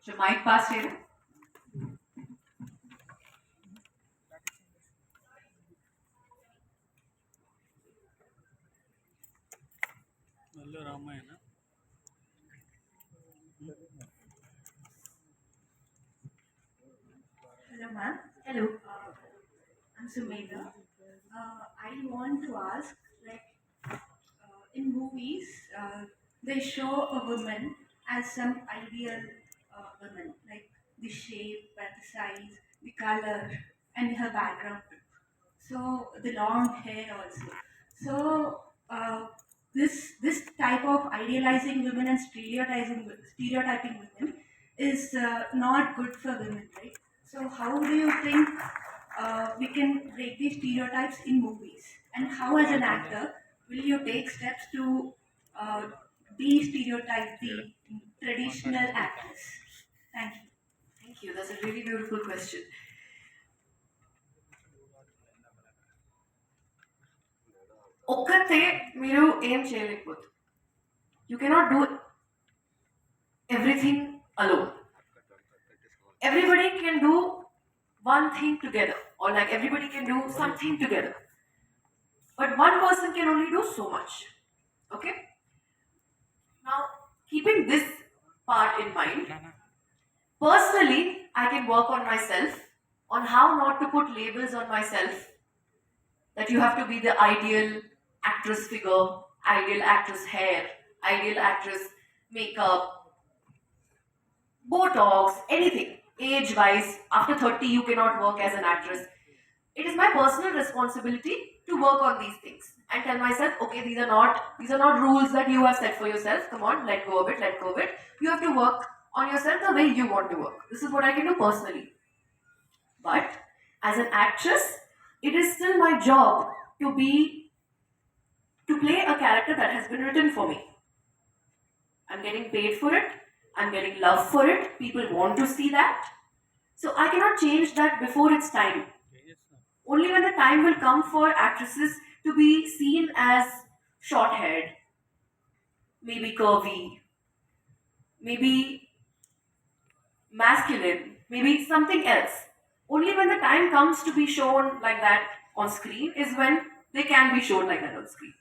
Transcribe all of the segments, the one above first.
So mic pass here. நல்ல Ramayana Hello, ma'am. Hello. I'm Sumedha. I want to ask, in movies, they show a woman as some ideal woman, like the shape, and the size, the color, and her background. So the long hair also. So this type of idealizing women and stereotyping women is not good for women, right? So how do you think we can break these stereotypes in movies? And how, as an actor, will you take steps to uh, de-stereotype the traditional actress? Thank you. Thank you. That's a really beautiful question. ఒక్కతే మీరు ఏం చేయలేకపోతే you cannot do everything alone. Everybody can do one thing together, or like everybody can do something together. But one person can only do so much. Okay? Now, keeping this part in mind, personally, I can work on myself, on how not to put labels on myself that you have to be the ideal actress figure, ideal actress hair, ideal actress makeup, Botox, anything. Age wise, after 30, you cannot work as an actress. It is my personal responsibility to work on these things and tell myself, okay, these are not rules that you have set for yourself. Come on, let go of it, let go of it. You have to work on yourself the way you want to work. This is what I can do personally. But as an actress, it is still my job to play a character that has been written for me. I'm getting paid for it. I'm getting love for it. People want to see that. So I cannot change that before it's time. Only when the time will come for actresses to be seen as short haired, maybe curvy, maybe masculine, maybe something else. Only when the time comes to be shown like that on screen is when they can be shown like that on screen.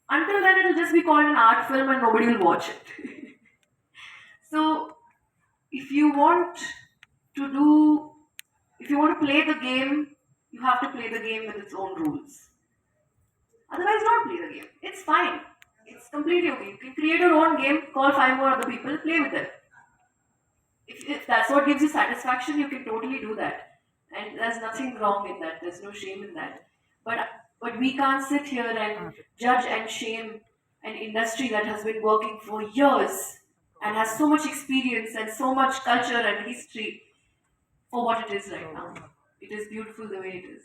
Until then, it'll just be called an art film and nobody will watch it. So, if you want to do, if you want to play the game, you have to play the game with its own rules. Otherwise, don't play the game. It's fine. It's completely okay. You can create your own game, call five more other people, play with them. If that's what gives you satisfaction, you can totally do that. And there's nothing wrong in that. There's no shame in that. But but we can't sit here and judge and shame an industry that has been working for years and has so much experience and so much culture and history for what it is right now. It is beautiful the way it is.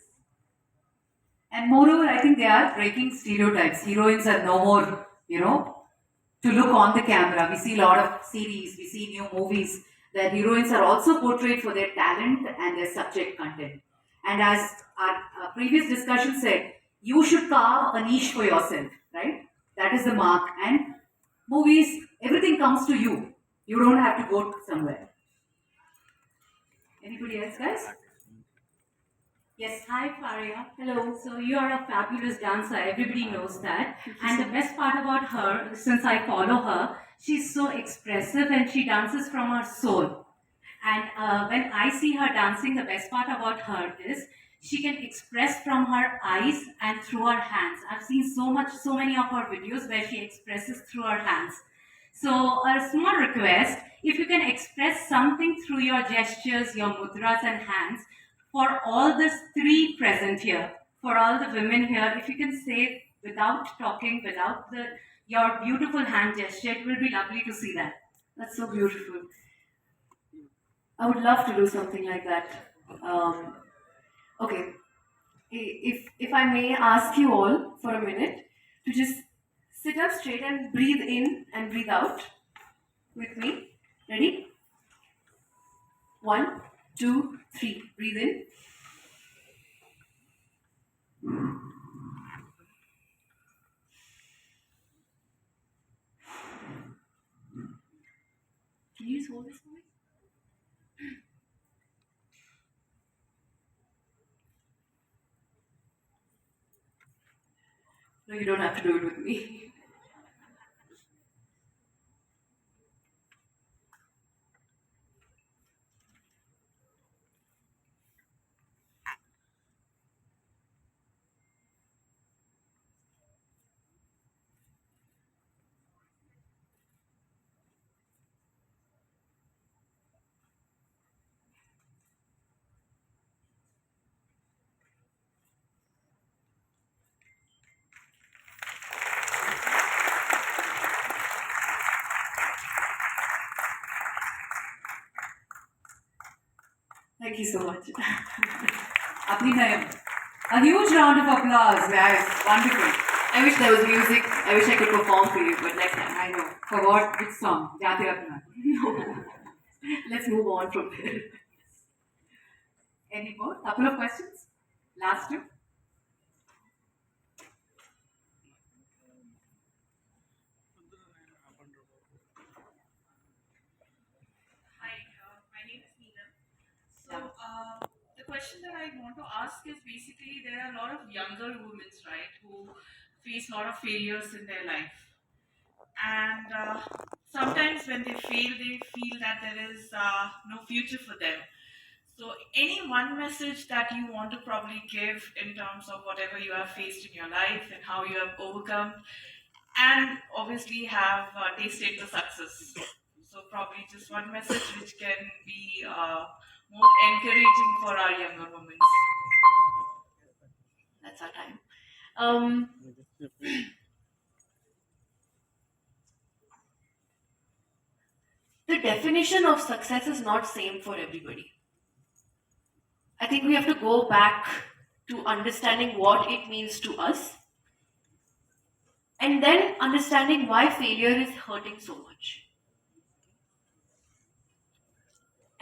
And moreover, I think they are breaking stereotypes. Heroines are no more, to look on the camera. We see a lot of series, we see new movies. The heroines are also portrayed for their talent and their subject content. And as our previous discussion said, you should carve a niche for yourself, right? That is the mark. And movies, everything comes to you. You don't have to go somewhere. Anybody else, guys? Yes, hi Faria. Hello. So you are a fabulous dancer. Everybody knows that. And the best part about her, since I follow her, she's so expressive and she dances from her soul. And when I see her dancing, the best part about her is she can express from her eyes and through her hands. I've seen so many of her videos where she expresses through her hands. So a small request, if you can express something through your gestures, your mudras and hands, for all the three present here, for all the women here, if you can say without talking, without your beautiful hand gesture, it will be lovely to see that. That's so beautiful. I would love to do something like that. Um, okay, if I may ask you all for a minute to just sit up straight and breathe in and breathe out with me. Ready? One, two, three. Breathe in. Can you just hold this for me? No, you don't have to do it with me. Thank you so much. Abhinayam. A huge round of applause, guys. Wonderful. I wish there was music. I wish I could perform for you, but next time. I know. For what? Which song? Jati Ratna. No. Let's move on from there. Any more? Couple of questions? Last two? Hi, my name is Neelam. So, the question that I want to ask is basically there are a lot of younger women, right, who face a lot of failures in their life. And sometimes when they fail, they feel that there is no future for them. So, any one message that you want to probably give in terms of whatever you have faced in your life and how you have overcome, and obviously have tasted the success. So probably just one message which can be more encouraging for our younger women. That's our time. Um, the definition of success is not same for everybody. I think we have to go back to understanding what it means to us and then understanding why failure is hurting so much.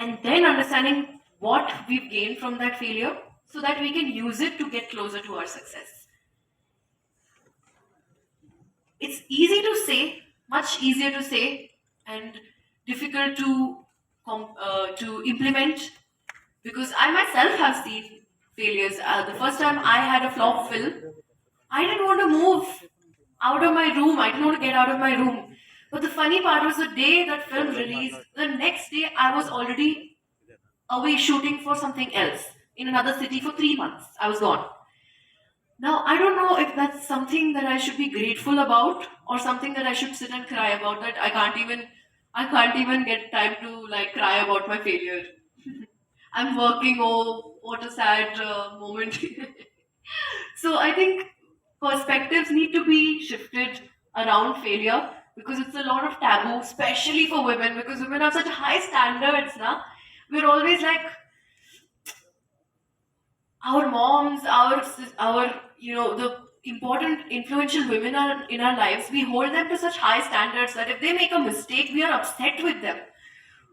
And then understanding what we've gained from that failure so that we can use it to get closer to our success. It's easy to say, much easier to say, and difficult to implement because I myself have seen failures. The first time I had a flop film, I didn't want to move out of my room. I didn't want to get out of my room. But the funny part was the day that film released, the next day I was already away shooting for something else in another city for 3 months. I was gone. Now, I don't know if that's something that I should be grateful about or something that I should sit and cry about that I can't even get time to like cry about my failure. I'm working, oh, what a sad moment. So I think perspectives need to be shifted around failure because it's a lot of taboo, especially for women because women have such high standards now. We're always like, our moms, the important influential women are in our lives, we hold them to such high standards that if they make a mistake, we are upset with them.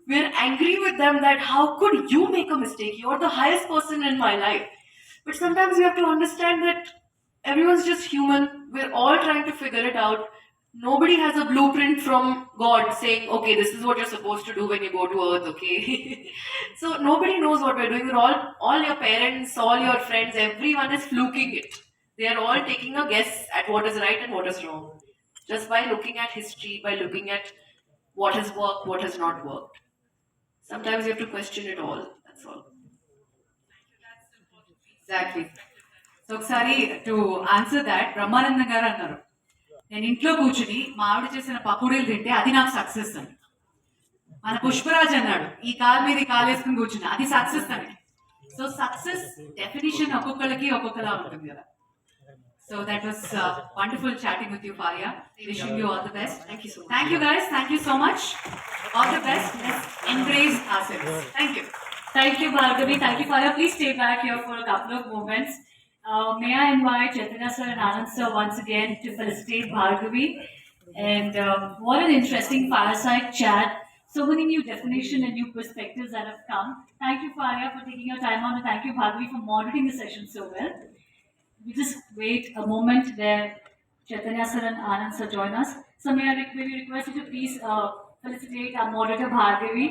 We are angry with them that how could you make a mistake? You're the highest person in my life. But sometimes you have to understand that everyone's just human. We're all trying to figure it out. Nobody has a blueprint from God saying, okay, this is what you're supposed to do when you go to earth, okay? So nobody knows what we're doing. We're all your parents, all your friends, everyone is fluking it. They are all taking a guess at what is right and what is wrong. Just by looking at history, by looking at what has worked, what has not worked. Sometimes you have to question it all. That's all. Exactly. So ఒకసారి to answer that Brahmanandam గారు అన్నారు నేను ఇంట్లో కూర్చుని మా ఆవిడ చేసిన పకోడీలు తింటే అది నాకు సక్సెస్ అని. మన పుష్పరాజ్ అన్నాడు ఈ కాలు మీద ఈ కాలు వేసుకుని కూర్చున్నా అది సక్సెస్ అని. సో సక్సెస్ డెఫినేషన్ ఒక్కొక్కరికి ఒక్కొక్కలా ఉంటుంది కదా. So that was wonderful chatting with you, Faria. Wishing you all the best. Thank you so much. Thank you guys. Thank you so much. All the best. Let's embrace ourselves. Thank you. Thank you, Bhargavi. Thank you, Farya. Please stay back here for a couple of moments. May I invite Chaitanya sir and Anand sir once again to felicitate Bhargavi. And what an interesting fireside chat. So many new definitions and new perspectives that have come. Thank you, Farya, for taking your time on, and thank you, Bhargavi, for moderating the session so well. We just wait a moment where Chaitanya sir and Anand sir join us. So may I request you to please felicitate our moderator Bhargavi.